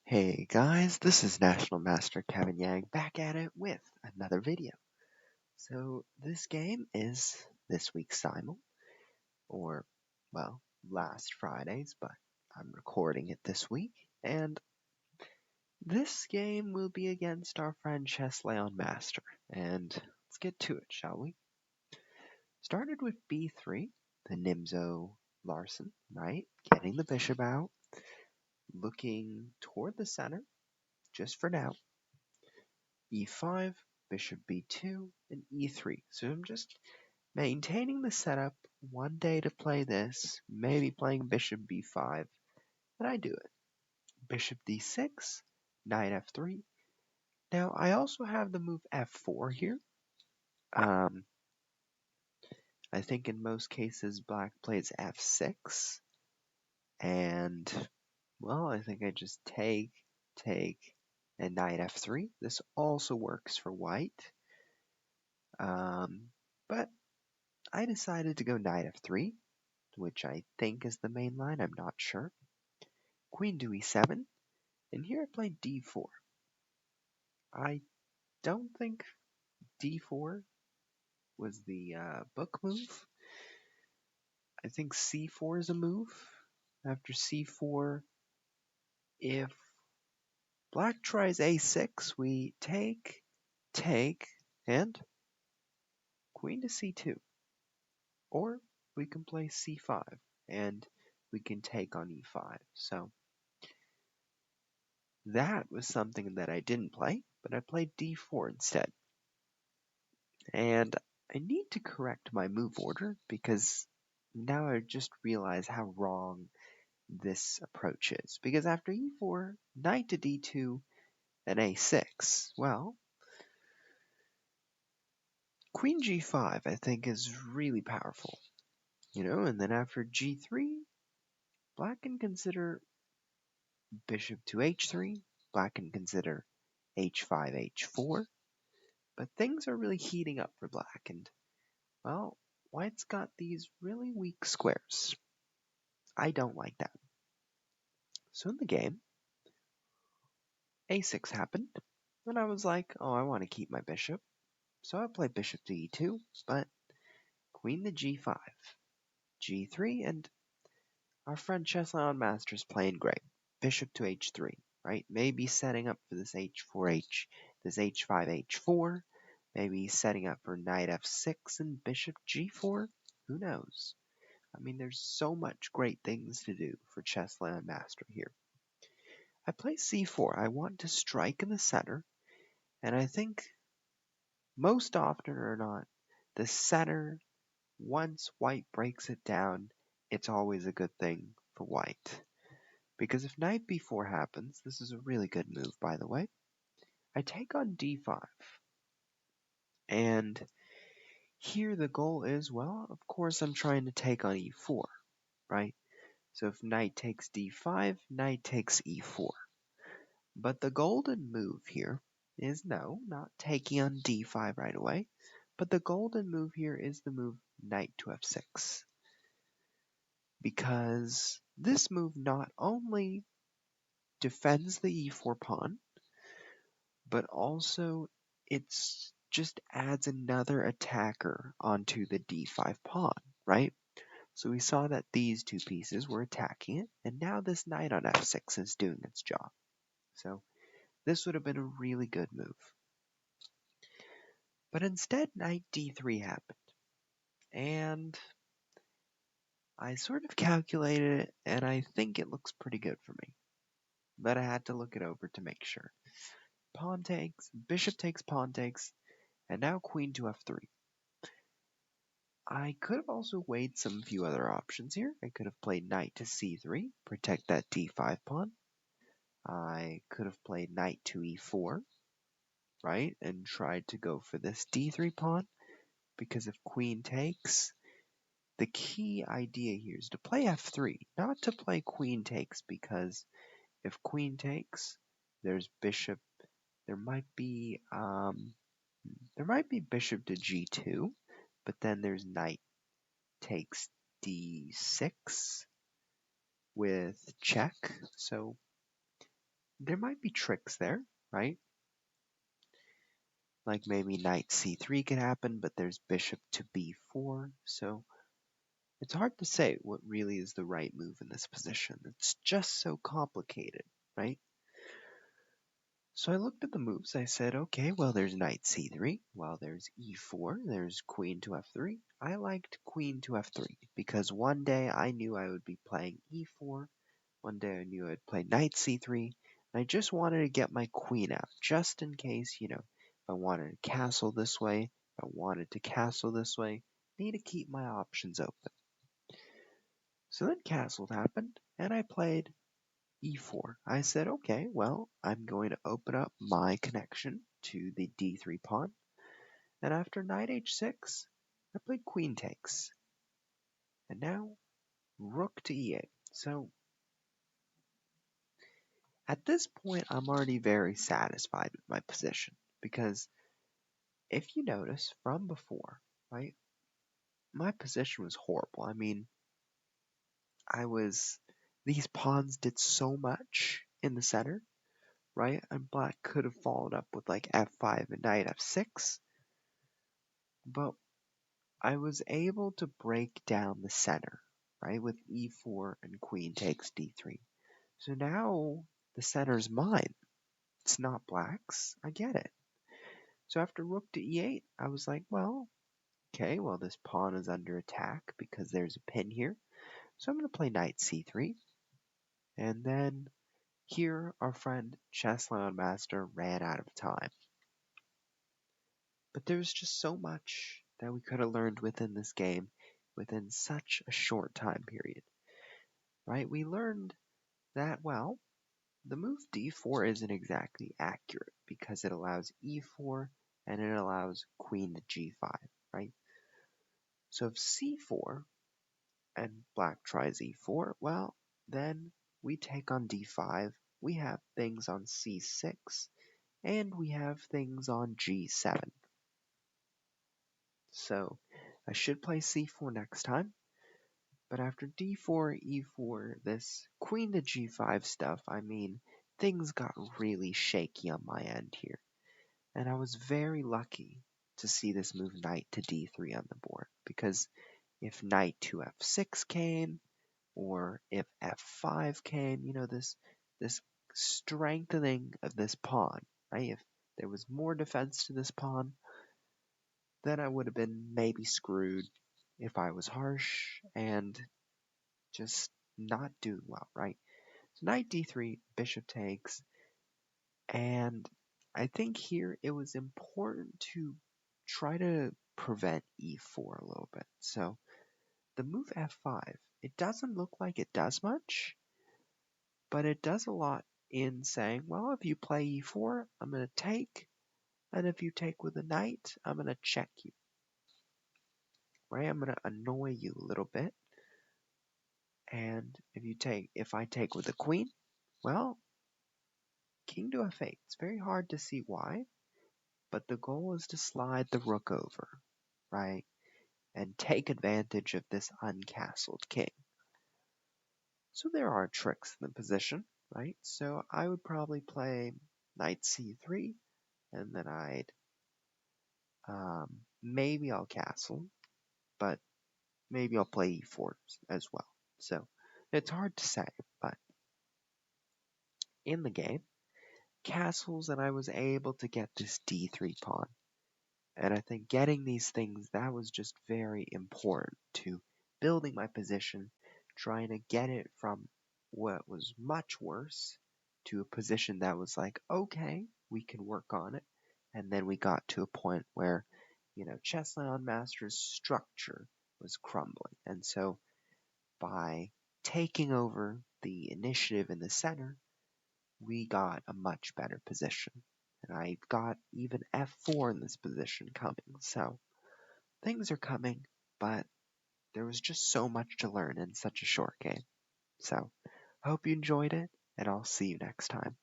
Hey guys, this is National Master Kevin Yang back at it with another video. So this game is this week's Simul, or well, last Friday's, but I'm recording it this week, and this game will be against our friend Chessleonmaster. And let's get to it, shall we? Started with b3, the Nimzo-Larsen, right? Getting the bishop out, looking toward the center, just for now. e5, bishop b2, and e3. So I'm just maintaining the setup. One day to play this, maybe playing bishop b5, and I do it. Bishop d6, knight f3. Now I also have the move f4 here. I think in most cases black plays f6, and well, I think I just take, and knight f3. This also works for white. But I decided to go knight f3, which I think is the main line, I'm not sure. Queen to e7, and here I played d4. I don't think d4 was the book move. I think c4 is a move. After c4, if black tries a6, we take, and queen to c2. Or we can play c5, and we can take on e5. So that was something that I didn't play, but I played d4 instead. And I need to correct my move order because now I just realize how wrong this approach is. Because after e4, knight to d2, and a6, well, queen g5 I think is really powerful. And then after g3, black can consider bishop to h3, black can consider h5, h4, but things are really heating up for black, and well, white's got these really weak squares. I don't like that. So in the game, a6 happened, and I was like, oh, I want to keep my bishop. So I played bishop to e2, but queen to g5, g3, and our friend Chessleonmaster is playing great. Bishop to h3, right? Maybe setting up for this h4, this h5, h4. Maybe setting up for knight f6 and bishop g4. Who knows? I mean, there's so much great things to do for Chessleonmaster here. I play c4. I want to strike in the center, and I think most often or not, the center, once white breaks it down, it's always a good thing for white. Because if knight b4 happens, this is a really good move, by the way, I take on d5. And here the goal is, well, of course I'm trying to take on e4, right? So if knight takes d5, knight takes e4. But the golden move here is no, not taking on d5 right away, but the golden move here is the move knight to f6. Because this move not only defends the e4 pawn, but also it's just adds another attacker onto the d5 pawn, right? So we saw that these two pieces were attacking it, and now this knight on f6 is doing its job. So this would have been a really good move. But instead, knight d3 happened. And I sort of calculated it, and I think it looks pretty good for me. But I had to look it over to make sure. Pawn takes, bishop takes, pawn takes, and now queen to f3. I could have also weighed some few other options here. I could have played knight to c3, protect that d5 pawn. I could have played knight to e4, right, and tried to go for this d3 pawn, because if queen takes, the key idea here is to play f3, not to play queen takes, because if queen takes, there's bishop, there might be bishop to g2, but then there's knight takes d6 with check. So there might be tricks there, right? Like maybe knight c3 could happen, but there's bishop to b4, so it's hard to say what really is the right move in this position. It's just so complicated, right? So I looked at the moves. I said, okay, well, there's knight c3. Well, there's e4. There's queen to f3. I liked queen to f3 because one day I knew I would be playing e4. One day I knew I'd play knight c3. And I just wanted to get my queen out just in case, if I wanted to castle this way, if I wanted to castle this way, I need to keep my options open. So then castle happened, and I played e4. I said, okay, well, I'm going to open up my connection to the d3 pawn. And after knight h6, I played queen takes. And now rook to e8. So at this point, I'm already very satisfied with my position. Because if you notice from before, right, my position was horrible. I mean, these pawns did so much in the center, right? And black could have followed up with like f5 and knight f6. But I was able to break down the center, right, with e4 and queen takes d3. So now the center's mine. It's not black's. I get it. So after rook to e8, I was like, well, okay, well, this pawn is under attack because there's a pin here. So I'm going to play knight c3. And then here, our friend Chessleonmaster ran out of time. But there was just so much that we could have learned within this game within such a short time period. Right? We learned that, well, the move d4 isn't exactly accurate because it allows e4 and it allows queen to g5, right? So if c4 and black tries e4, well, then we take on d5, we have things on c6, and we have things on g7. So I should play c4 next time. But after d4, e4, this queen to g5 stuff, I mean, things got really shaky on my end here. And I was very lucky to see this move knight to d3 on the board. Because if knight to f6 came, or if f5 came, this strengthening of this pawn, right? If there was more defense to this pawn, then I would have been maybe screwed if I was harsh and just not doing well, right? So knight d3, bishop takes, and I think here it was important to try to prevent e4 a little bit. So the move f5, it doesn't look like it does much, but it does a lot in saying, well, if you play e4, I'm going to take, and if you take with a knight, I'm going to check you, right? I'm going to annoy you a little bit. And if I take with a queen, well, king to f8. It's very hard to see why, but the goal is to slide the rook over, right? And take advantage of this uncastled king. So there are tricks in the position, right? So I would probably play knight c3, and then maybe I'll castle, but maybe I'll play e4 as well. So it's hard to say, but in the game, castles, and I was able to get this d3 pawn. And I think getting these things, that was just very important to building my position, trying to get it from what was much worse to a position that was like, okay, we can work on it. And then we got to a point where, Chessleonmaster's structure was crumbling. And so by taking over the initiative in the center, we got a much better position. And I got even f4 in this position coming. So things are coming, but there was just so much to learn in such a short game. So I hope you enjoyed it, and I'll see you next time.